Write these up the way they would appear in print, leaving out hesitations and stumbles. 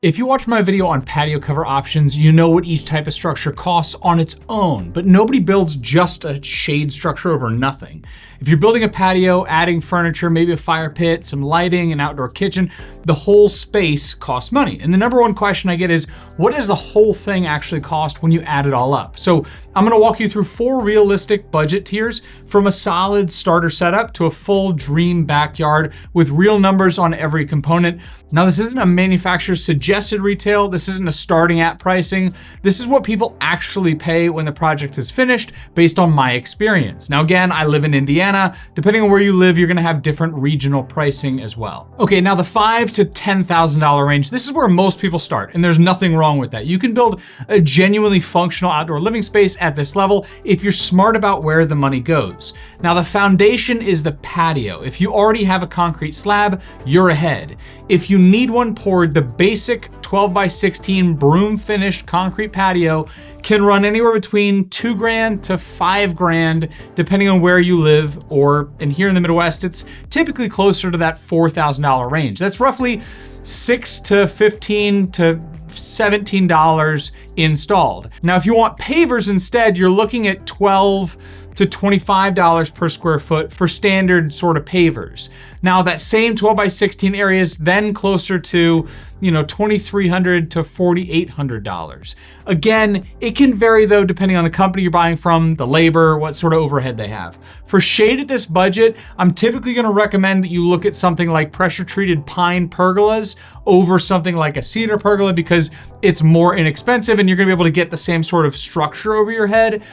If you watch my video on patio cover options, you know what each type of structure costs on its own, but nobody builds just a shade structure over nothing. If you're building a patio, adding furniture, maybe a fire pit, some lighting, an outdoor kitchen, the whole space costs money. And the number one question I get is, what does the whole thing actually cost when you add it all up? So I'm gonna walk you through 4 realistic budget tiers, from a solid starter setup to a full dream backyard with real numbers on every component. Now, this isn't a manufacturer's suggested retail. This isn't a starting at pricing. This is what people actually pay when the project is finished based on my experience. Now, again, I live in Indiana. Depending on where you live, you're gonna have different regional pricing as well. Okay, now the $5,000 to $10,000 range, this is where most people start, and there's nothing wrong with that. You can build a genuinely functional outdoor living space at this level if you're smart about where the money goes. Now, the foundation is the patio. If you already have a concrete slab, you're ahead. If you need one poured, the basic 12x16 broom finished concrete patio can run anywhere between $2,000 to $5,000, depending on where you live, or in here in the Midwest, it's typically closer to that $4,000 range. That's roughly $6 to $15 to $17 installed. Now, if you want pavers instead, you're looking at $12 to $25 per square foot for standard sort of pavers. Now, that same 12x16 area is then closer to, $2,300 to $4,800. Again, it can vary though, depending on the company you're buying from, the labor, what sort of overhead they have. For shade at this budget, I'm typically gonna recommend that you look at something like pressure treated pine pergolas over something like a cedar pergola, because it's more inexpensive and you're gonna be able to get the same sort of structure over your head.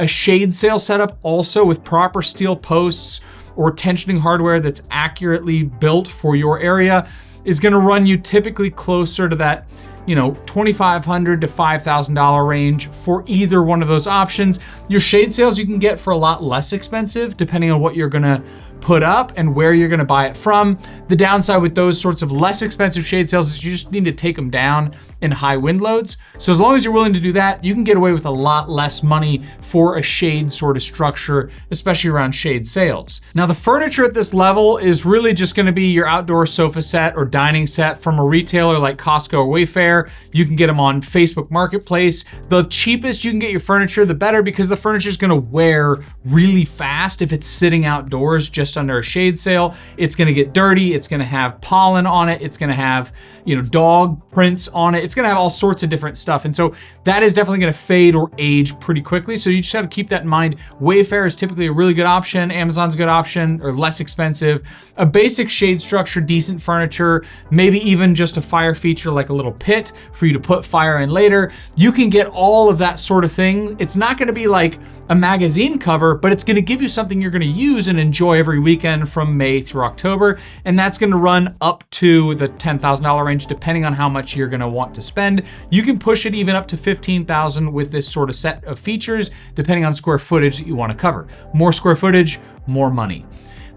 A shade sail setup also with proper steel posts or tensioning hardware that's accurately built for your area is gonna run you typically closer to that, $2,500 to $5,000 range for either one of those options. Your shade sails you can get for a lot less expensive, depending on what you're gonna put up and where you're gonna buy it from. The downside with those sorts of less expensive shade sails is you just need to take them down in high wind loads. So as long as you're willing to do that, you can get away with a lot less money for a shade sort of structure, especially around shade sails. Now, the furniture at this level is really just gonna be your outdoor sofa set or dining set from a retailer like Costco or Wayfair. You can get them on Facebook Marketplace. The cheapest you can get your furniture, the better, because the furniture is gonna wear really fast if it's sitting outdoors just under a shade sail. It's gonna get dirty, it's gonna have pollen on it, it's gonna have, dog prints on it. It's gonna have all sorts of different stuff. And so that is definitely gonna fade or age pretty quickly. So you just have to keep that in mind. Wayfair is typically a really good option. Amazon's a good option, or less expensive. A basic shade structure, decent furniture, maybe even just a fire feature like a little pit for you to put fire in later. You can get all of that sort of thing. It's not gonna be like a magazine cover, but it's gonna give you something you're gonna use and enjoy every weekend from May through October. And that's gonna run up to the $10,000 range, depending on how much you're gonna want to spend. You can push it even up to $15,000 with this sort of set of features, depending on square footage that you wanna cover. More square footage, more money.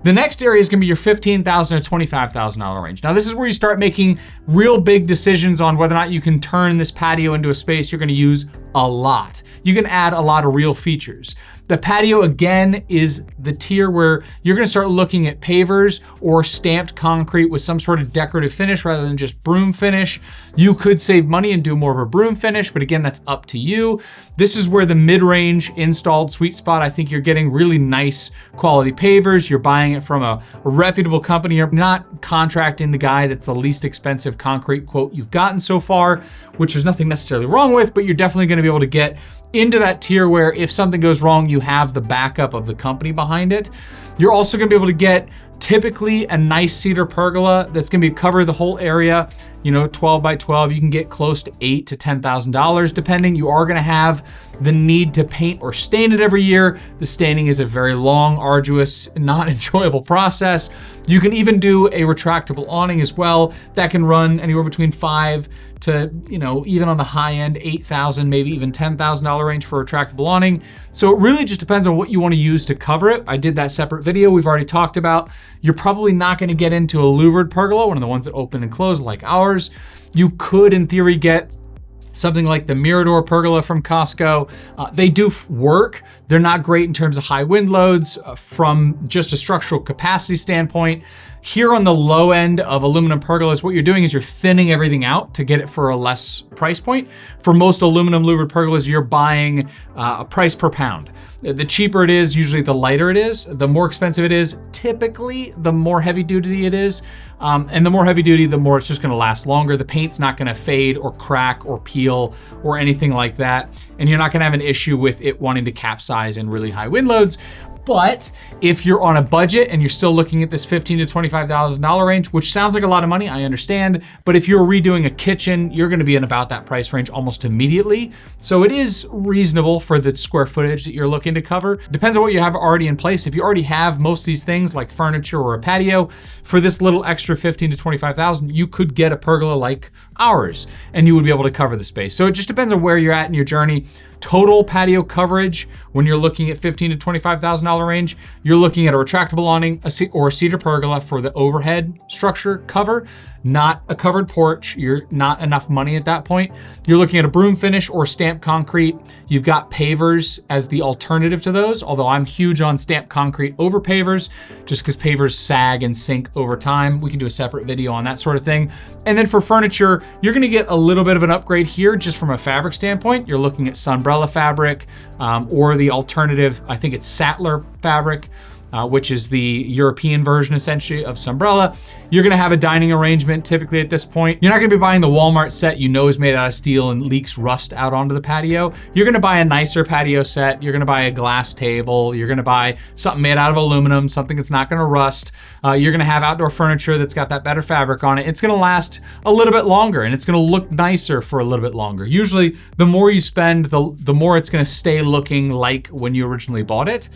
The next area is gonna be your $15,000 to $25,000 range. Now, this is where you start making real big decisions on whether or not you can turn this patio into a space you're gonna use a lot. You can add a lot of real features. The patio, again, is the tier where you're gonna start looking at pavers or stamped concrete with some sort of decorative finish rather than just broom finish. You could save money and do more of a broom finish, but again, that's up to you. This is where the mid-range installed sweet spot. I think you're getting really nice quality pavers. You're buying it from a reputable company. You're not contracting the guy that's the least expensive concrete quote you've gotten so far, which there's nothing necessarily wrong with, but you're definitely gonna be able to get into that tier where if something goes wrong, you have the backup of the company behind it. You're also gonna be able to get typically a nice cedar pergola that's gonna cover the whole area, 12 by 12. You can get close to $8,000 to $10,000 depending. You are gonna have the need to paint or stain it every year. The staining is a very long, arduous, not enjoyable process. You can even do a retractable awning as well. That can run anywhere between $5,000 to, even on the high end, $8,000, maybe even $10,000 range for a retractable awning. So it really just depends on what you want to use to cover it. I did that separate video we've already talked about. You're probably not going to get into a louvered pergola, one of the ones that open and close like ours. You could, in theory, get something like the Mirador pergola from Costco. They do work. They're not great in terms of high wind loads from just a structural capacity standpoint. Here on the low end of aluminum pergolas, what you're doing is you're thinning everything out to get it for a less price point. For most aluminum louvered pergolas, you're buying a price per pound. The cheaper it is, usually the lighter it is. The more expensive it is, typically the more heavy duty it is. And the more heavy duty, the more it's just gonna last longer. The paint's not gonna fade or crack or peel or anything like that. And you're not gonna have an issue with it wanting to capsize in really high wind loads. But if you're on a budget and you're still looking at this $15,000 to $25,000 range, which sounds like a lot of money, I understand, but if you're redoing a kitchen, you're gonna be in about that price range almost immediately. So it is reasonable for the square footage that you're looking to cover. Depends on what you have already in place. If you already have most of these things like furniture or a patio, for this little extra $15,000 to $25,000, you could get a pergola like ours and you would be able to cover the space. So it just depends on where you're at in your journey. Total patio coverage, when you're looking at $15,000 to $25,000 range, you're looking at a retractable awning or a cedar pergola for the overhead structure cover, not a covered porch. You're not enough money at that point. You're looking at a broom finish or stamped concrete. You've got pavers as the alternative to those, although I'm huge on stamped concrete over pavers, just because pavers sag and sink over time. We can do a separate video on that sort of thing. And then for furniture, you're gonna get a little bit of an upgrade here just from a fabric standpoint. You're looking at sunbrella fabric or the alternative, I think it's Sattler fabric, which is the European version essentially of Sunbrella. You're gonna have a dining arrangement typically at this point. You're not gonna be buying the Walmart set you know is made out of steel and leaks rust out onto the patio. You're gonna buy a nicer patio set. You're gonna buy a glass table. You're gonna buy something made out of aluminum, something that's not gonna rust. You're gonna have outdoor furniture that's got that better fabric on it. It's gonna last a little bit longer and it's gonna look nicer for a little bit longer. Usually the more you spend, the more it's gonna stay looking like when you originally bought it,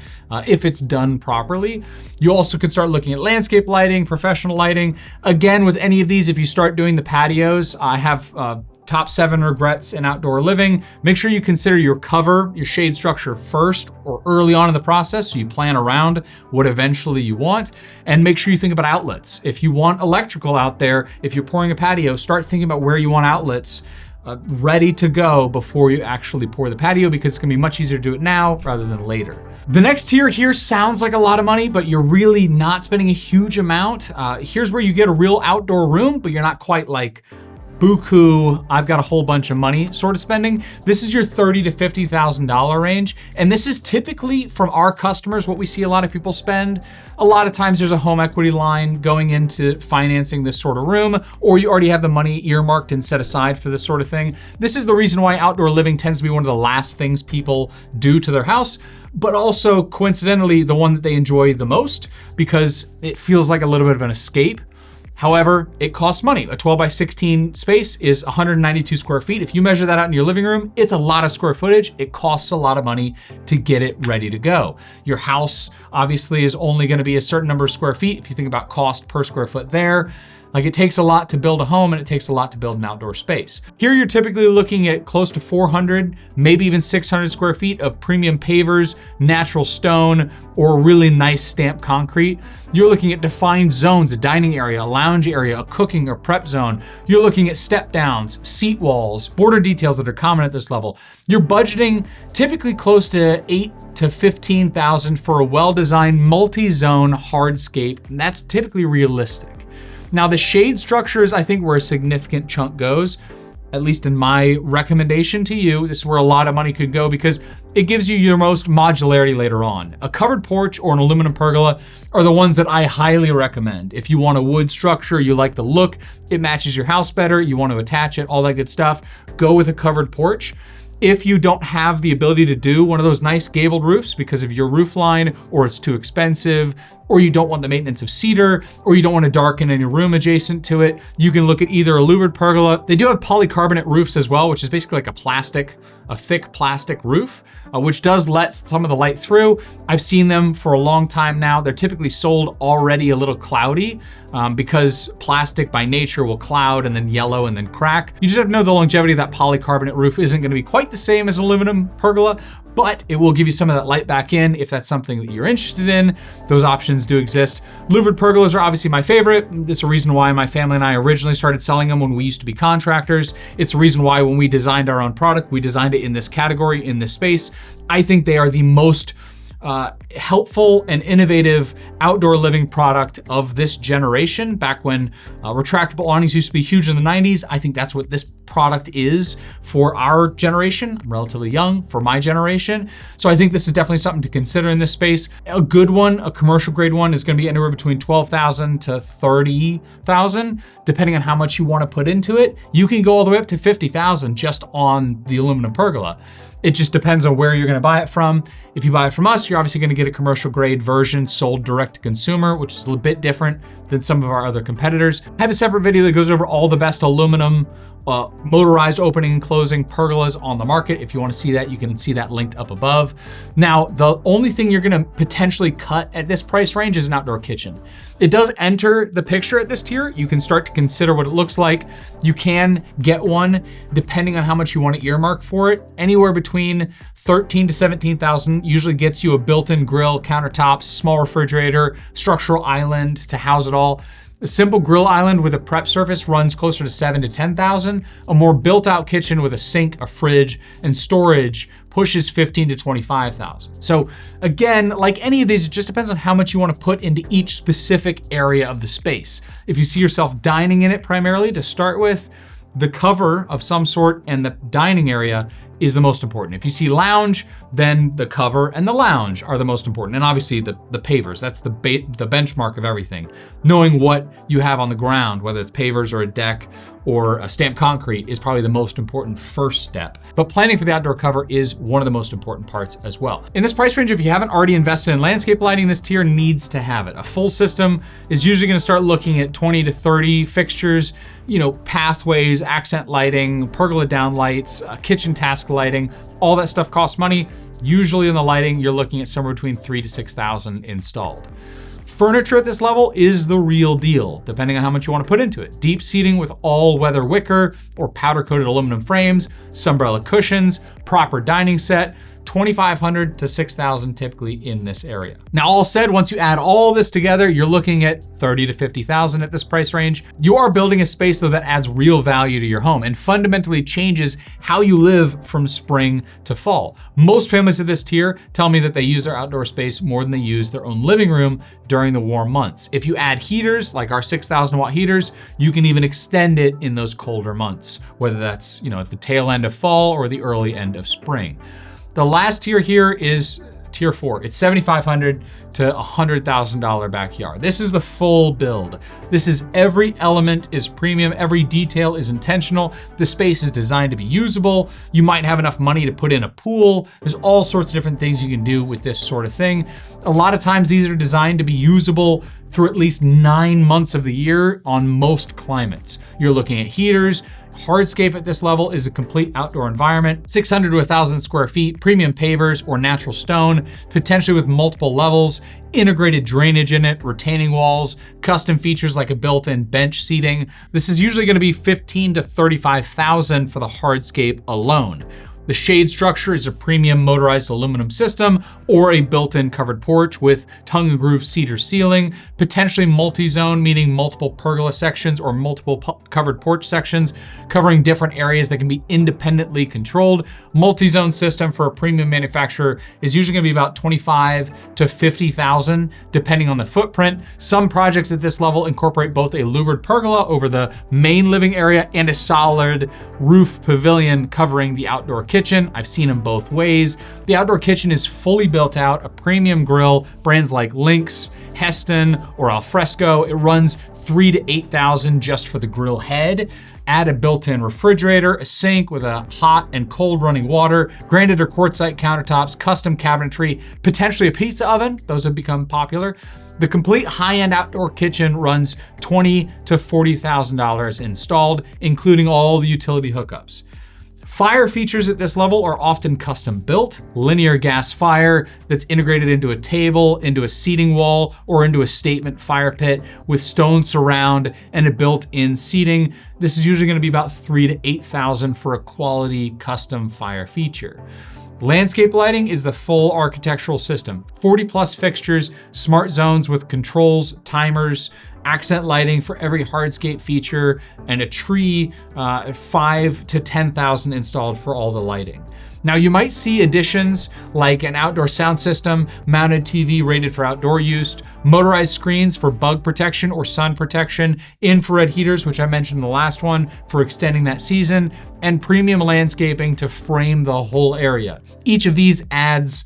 if it's done properly. You also can start looking at landscape lighting, professional lighting. Again, with any of these, if you start doing the patios, I have top 7 regrets in outdoor living. Make sure you consider your cover, your shade structure first or early on in the process so you plan around what eventually you want. And make sure you think about outlets. If you want electrical out there, if you're pouring a patio, start thinking about where you want outlets ready to go before you actually pour the patio, because it's gonna be much easier to do it now rather than later. The next tier here sounds like a lot of money, but you're really not spending a huge amount. Here's where you get a real outdoor room, but you're not quite like buku, I've got a whole bunch of money sort of spending. This is your $30,000 to $50,000 range. And this is typically from our customers, what we see a lot of people spend. A lot of times there's a home equity line going into financing this sort of room, or you already have the money earmarked and set aside for this sort of thing. This is the reason why outdoor living tends to be one of the last things people do to their house, but also coincidentally, the one that they enjoy the most because it feels like a little bit of an escape. However, it costs money. A 12 by 16 space is 192 square feet. If you measure that out in your living room, it's a lot of square footage. It costs a lot of money to get it ready to go. Your house obviously is only gonna be a certain number of square feet. If you think about cost per square foot there, like it takes a lot to build a home and it takes a lot to build an outdoor space. Here you're typically looking at close to 400, maybe even 600 square feet of premium pavers, natural stone, or really nice stamped concrete. You're looking at defined zones, a dining area, a lounge area, a cooking or prep zone. You're looking at step downs, seat walls, border details that are common at this level. You're budgeting typically close to $8,000 to $15,000 for a well-designed multi-zone hardscape, and that's typically realistic. Now the shade structure is, I think, where a significant chunk goes, at least in my recommendation to you. This is where a lot of money could go because it gives you your most modularity later on. A covered porch or an aluminum pergola are the ones that I highly recommend. If you want a wood structure, you like the look, it matches your house better, you want to attach it, all that good stuff, go with a covered porch. If you don't have the ability to do one of those nice gabled roofs because of your roof line, or it's too expensive, or you don't want the maintenance of cedar, or you don't want to darken any room adjacent to it, you can look at either a louvered pergola. They do have polycarbonate roofs as well, which is basically like a thick plastic roof, which does let some of the light through. I've seen them for a long time now. They're typically sold already a little cloudy because plastic by nature will cloud and then yellow and then crack. You just have to know the longevity of that polycarbonate roof isn't going to be quite the same as aluminum pergola, but it will give you some of that light back in if that's something that you're interested in. Those options do exist. Louvered pergolas are obviously my favorite. It's a reason why my family and I originally started selling them when we used to be contractors. It's a reason why when we designed our own product, we designed it in this category, in this space. I think they are the most helpful and innovative outdoor living product of this generation. Back when retractable awnings used to be huge in the 90s, I think that's what this product is for our generation. I'm relatively young for my generation. So I think this is definitely something to consider in this space. A good one, a commercial grade one, is gonna be anywhere between $12,000 to $30,000, depending on how much you wanna put into it. You can go all the way up to $50,000 just on the aluminum pergola. It just depends on where you're gonna buy it from. If you buy it from us, you're obviously gonna get a commercial grade version sold direct to consumer, which is a little bit different than some of our other competitors. I have a separate video that goes over all the best aluminum motorized opening and closing pergolas on the market. If you wanna see that, you can see that linked up above. Now, the only thing you're gonna potentially cut at this price range is an outdoor kitchen. It does enter the picture at this tier. You can start to consider what it looks like. You can get one depending on how much you want to earmark for it. Anywhere between $13,000 to $17,000 usually gets you a built-in grill, countertops, small refrigerator, structural island to house it all. A simple grill island with a prep surface runs closer to $7,000 to $10,000. A more built-out kitchen with a sink, a fridge, and storage pushes $15,000 to $25,000. So again, like any of these, it just depends on how much you want to put into each specific area of the space. If you see yourself dining in it primarily to start with, the cover of some sort and the dining area is the most important. If you see lounge, then the cover and the lounge are the most important. And obviously the pavers, that's the benchmark of everything. Knowing what you have on the ground, whether it's pavers or a deck or a stamped concrete, is probably the most important first step. But planning for the outdoor cover is one of the most important parts as well. In this price range, if you haven't already invested in landscape lighting, this tier needs to have it. A full system is usually gonna start looking at 20 to 30 fixtures, pathways, accent lighting, pergola downlights, kitchen task lighting, all that stuff costs money. Usually in the lighting, you're looking at somewhere between $3,000 to $6,000 installed. Furniture at this level is the real deal, depending on how much you want to put into it. Deep seating with all-weather wicker or powder-coated aluminum frames, sunbrella cushions, proper dining set, $2,500 to $6,000 typically in this area. Now, all said, once you add all this together, you're looking at $30,000 to $50,000 at this price range. You are building a space though that adds real value to your home and fundamentally changes how you live from spring to fall. Most families at this tier tell me that they use their outdoor space more than they use their own living room during the warm months. If you add heaters, like our 6,000 watt heaters, you can even extend it in those colder months, whether that's at the tail end of fall or the early end of spring. The last tier here is tier 4. It's $7,500 to $100,000 backyard. This is the full build. This is every element is premium, every detail is intentional. The space is designed to be usable. You might have enough money to put in a pool. There's all sorts of different things you can do with this sort of thing. A lot of times these are designed to be usable through at least 9 months of the year on most climates. You're looking at heaters. Hardscape at this level is a complete outdoor environment, 600 to 1,000 square feet, premium pavers or natural stone, potentially with multiple levels, integrated drainage in it, retaining walls, custom features like a built-in bench seating. This is usually gonna be $15,000 to $35,000 for the hardscape alone. The shade structure is a premium motorized aluminum system or a built-in covered porch with tongue and groove cedar ceiling, potentially multi-zone, meaning multiple pergola sections or multiple covered porch sections covering different areas that can be independently controlled. Multi-zone system for a premium manufacturer is usually gonna be about $25,000 to $50,000 depending on the footprint. Some projects at this level incorporate both a louvered pergola over the main living area and a solid roof pavilion covering the outdoor kitchen. I've seen them both ways. The outdoor kitchen is fully built out, a premium grill, brands like Lynx, Heston, or Alfresco. It runs $3,000 to $8,000 just for the grill head. Add a built-in refrigerator, a sink with a hot and cold running water, granite or quartzite countertops, custom cabinetry, potentially a pizza oven. Those have become popular. The complete high-end outdoor kitchen runs $20,000 to $40,000 installed, including all the utility hookups. Fire features at this level are often custom built, linear gas fire that's integrated into a table, into a seating wall, or into a statement fire pit with stone surround and a built-in seating. This is usually gonna be about $3,000 to $8,000 for a quality custom fire feature. Landscape lighting is the full architectural system. 40 plus fixtures, smart zones with controls, timers, accent lighting for every hardscape feature, and a tree, 5 to 10,000 installed for all the lighting. Now you might see additions like an outdoor sound system, mounted TV rated for outdoor use, motorized screens for bug protection or sun protection, infrared heaters, which I mentioned in the last one, for extending that season, and premium landscaping to frame the whole area. Each of these adds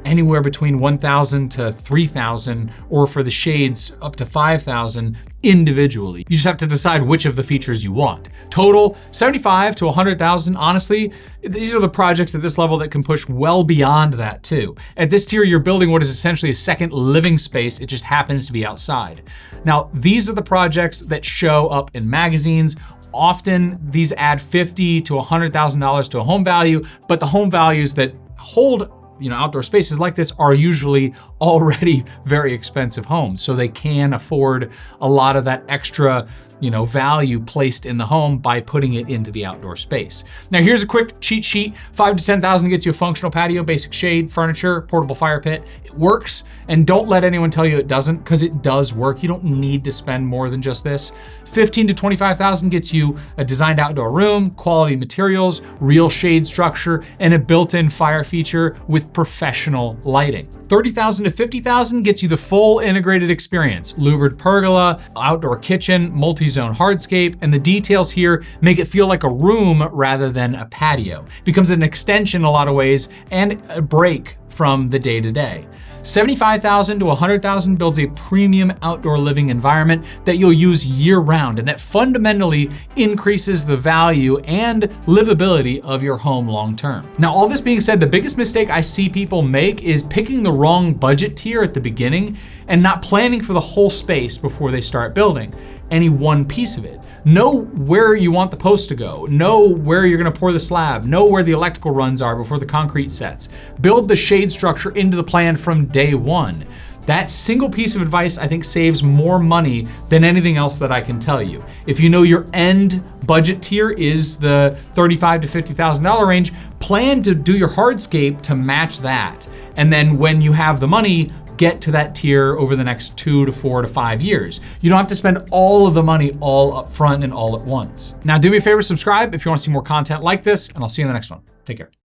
anywhere between 1,000 to 3,000, or for the shades up to 5,000 individually. You just have to decide which of the features you want. Total 75 to 100,000. Honestly, these are the projects at this level that can push well beyond that too. At this tier, you're building what is essentially a second living space. It just happens to be outside. Now, these are the projects that show up in magazines. Often these add $50 to $100,000 to a home value, but the home values that hold outdoor spaces like this are usually already very expensive homes. So they can afford a lot of that extra value placed in the home by putting it into the outdoor space. Now here's a quick cheat sheet. 5 to 10,000 gets you a functional patio, basic shade, furniture, portable fire pit. It works, and don't let anyone tell you it doesn't, because it does work. You don't need to spend more than just this. 15 to 25,000 gets you a designed outdoor room, quality materials, real shade structure, and a built-in fire feature with professional lighting. 30,000 to 50,000 gets you the full integrated experience. Louvered pergola, outdoor kitchen, multi-zone hardscape, and the details here make it feel like a room rather than a patio. It becomes an extension in a lot of ways and a break from the day-to-day. 75,000 to 100,000 builds a premium outdoor living environment that you'll use year-round, and that fundamentally increases the value and livability of your home long-term. Now, all this being said, the biggest mistake I see people make is picking the wrong budget tier at the beginning and not planning for the whole space before they start building any one piece of it. Know where you want the post to go. Know where you're gonna pour the slab. Know where the electrical runs are before the concrete sets. Build the shade structure into the plan from day one. That single piece of advice, I think, saves more money than anything else that I can tell you. If you know your end budget tier is the $35,000 to $50,000 range, plan to do your hardscape to match that. And then when you have the money, get to that tier over the next 2 to 4 to 5 years. You don't have to spend all of the money all up front and all at once. Now, do me a favor, subscribe if you want to see more content like this, and I'll see you in the next one. Take care.